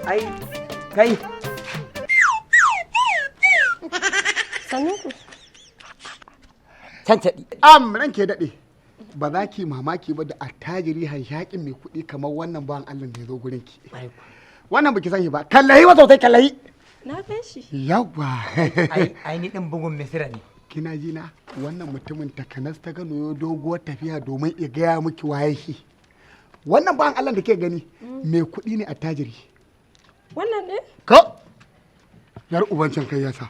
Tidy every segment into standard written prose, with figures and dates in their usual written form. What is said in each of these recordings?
ai kai Sannu ku. cancaɗi. Ranke daɗe. Ba za ki mamaki ba da attajiri hanshaƙin mai kuɗi kamar wannan bawan Allah da ya zo gurin ki. Wannan baki san shi ba. Kallahi ba sosai kallahi. Na gan shi. Yawwa. Ai ni din bugun Misira ne. Kina ji na wannan mutumin takanas ta gano yo doguwar tafiya domin ya gaya miki waye shi. Wannan bawan Allah da ke gani mai kuɗi ne attajiri. Wannan ɗin? Ko? Yar ubancin kai yasa.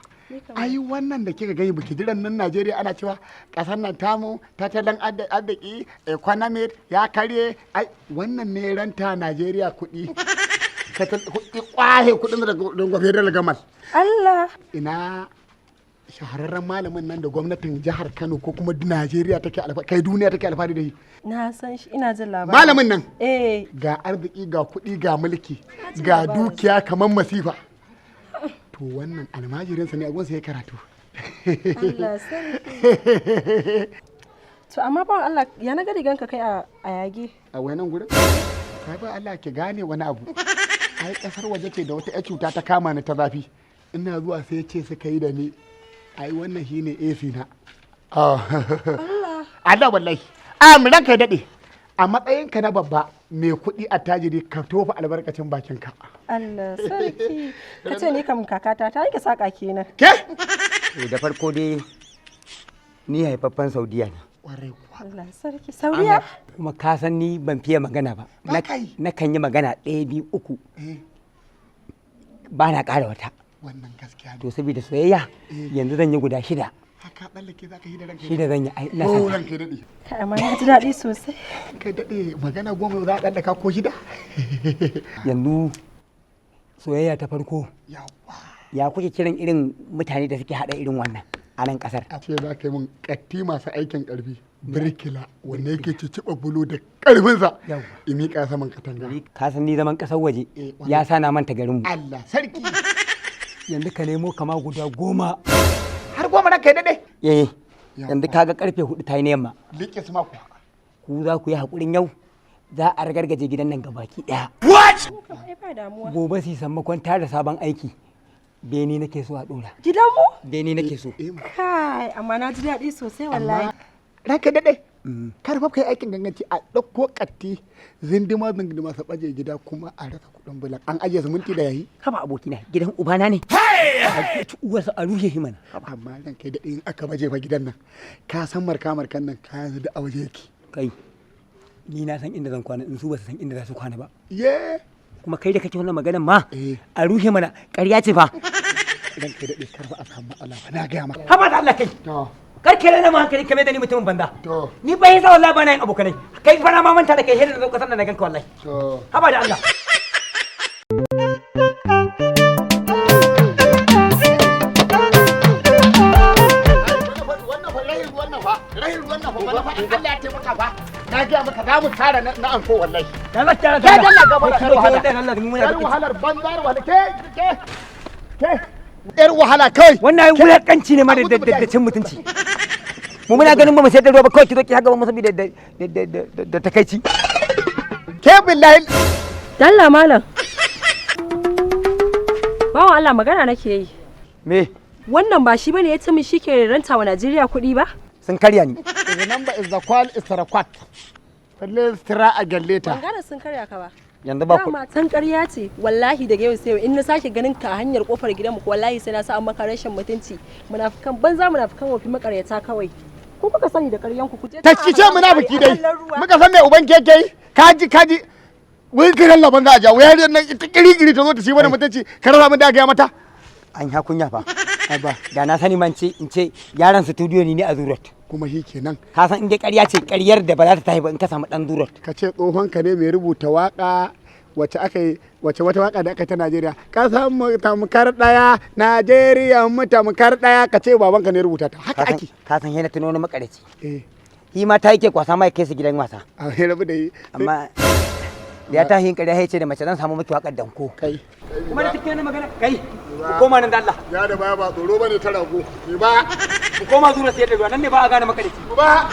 Ai wannan da kika gani biki jiran nan Najeriya ana cewa kasar nan tamu tattalin arziki economy ya karye ai wannan ne ranta Najeriya kuɗi kwahe kuɗin da gwamnati da gamal Allah ina shahararren malamin nan da gwamnatin jihar Kano ko kuma Najeriya take alfahari kai duniya take alfahari da shi na san shi ina jin labarin malamin nan ga arziki ga kuɗi ga mulki ga dukiya kamar masifa to wannan almajirinsa ne a gunsa ya karatu. Allah sarki. To amma ba Allah ya na gari ganka kai a yage. A wayanan gurin? Kai ba Allah ki gane wani abu. Ai kasar waje ce da wata ƴar cuta ta kama ni ta zafi. Ina zuwa sai ya ce suka yi da ni. Ai wannan shine AC na. Allah. Allah wallahi. Ranka dade. A matsayinka na babba mai kuɗi a tajiri ka tofa albarkacin bakinka. Allah sarki. Ka ce ni kam kakata ta yi ka saka kenan. Ke? To da farko dai ni haifaffen Saudiya ne. Warai kuwa. Allah sarki. Saudiya? Kuma ka san ni ban fiye magana ba. Na kan yi magana 1 2 3. Ba na ƙara wata. Wannan gaskiya ne. To saboda soyayya yanzu zan yi guda 6. Haka tsallake za ka yi da ranka. Shi da zan yi ina san. Ranka daɗe. Amma na ji daɗi sosai. Kai daɗe magana 10 za a tsallaka ko 6. Yanzu soyayya ta farko. Yawwa. Ya kuke kiran irin mutane da suke haɗa irin wannan a nan ƙasar? A ce za ka yi min ƙatti masu aikin ƙarfi. Birkila wanda yake ciciɓa bulo da ƙarfinsa. Ya miƙa saman katanga. Ka san ni zaman ƙasar waje ya sa na manta garinmu. Allah sarki. Yanzu ka nemo kama guda 10. Har 10 na kai daɗe. Yanzu kaga karfe 4 ta yi na yamma. Liƙe su mako. Ku za ku yi haƙurin yau za a ragargaje gidan nan gabaki ɗaya. What? Gobe su sammakon tara sabon aiki. Beni nake so a ɗora. Gidanmu? Beni nake so. Kai amma na ji daɗi sosai wallahi. Ranka daɗe. Kar fa kai aikin ganganci a ɗauko ƙatti zindima su ɓaje gida kuma a rasa kuɗin bulan. An ajiye siminti da yayi. Haba abokina gidan ubana ne. Uwarsa a rushe shi mana. Amma ran kai daɗe in aka baje fa gidan nan. Ka san markan nan ka yanzu da a waje yake. Kai ni na san inda zan kwana in su ba su san inda za su kwana ba. Kuma kai da kake wannan maganar ma a rushe mana ƙarya ce fa. Ran kai daɗe kar ba a samu matsala ba na gaya maka. Haba da Allah kai. Kar ke rana ma hankali kame da ni mutumin banza. Ni bai yasa wallahi ba na yin abokanai. Kai fa na ma manta da kai hidda da kasan da na ganka wallahi. Haba da Allah. Na gaya maka za mu tara na anko wallahi. Allah ta Ke dalla gaba da yar wahalar banzar wahala ke. Yar wahala kai. Wannan ai wulakanci ne ma da cin mutunci. Mu muna ganin ba mu sayar da ruwa ba kawai ki zo ki haka ba mu saboda da takaici. Ke billahi. Dalla malam. Bawan Allah magana nake yi. Me? Wannan ba shi bane ya ce min shi ke ranta wa Najeriya kuɗi ba? Sun karya ni. The number is the call is the request. Falle tira a galleta. Ban gane sun karya ka ba. Yanzu ba ku. Dama tan ƙarya ce. Wallahi daga yau sai in na sake ganin ka a hanyar kofar gidanmu wallahi sai na sa an maka rashin mutunci. Munafikan banza munafikan wafi makaryata kawai. Ku kuka sani da ƙaryan ku kuje. Ta kice munafiki dai. Muka san me uban keke kaji. Wai kiran laban za a ja. Wai nan ita kiri ta zo ta shi mana mutunci. Ka rasa mun da ga mata. An ha kunya fa. Ba da na sani man ce in ce yaran studio ne a Zurot. Kuma shi kenan. Ka san inda ƙarya ce ƙaryar da ba za ta tafi ba in ka samu dan Zurot. Ka ce tsohon ka ne mai rubuta waka wacce wata waka da aka ta Najeriya. Ka san mu tamkar daya Najeriya mu tamkar daya ka ce baban ka ne rubuta ta. Haka ake. Ka san yana tuno wani makarici. Shi ma ta yake kwasa mai kai su gidan wasa. A rabu da yi. Amma da ya tashi ƙarya ya ce da mace zan samu miki waƙar danko. Kai. Kuma da take wani magana kai. Ku koma nan da Allah. Ya da baya ba tsoro bane ta rago. Ni ba. Ku koma zuwa sayar da ruwa nan ne ba a gane makarici. Ba.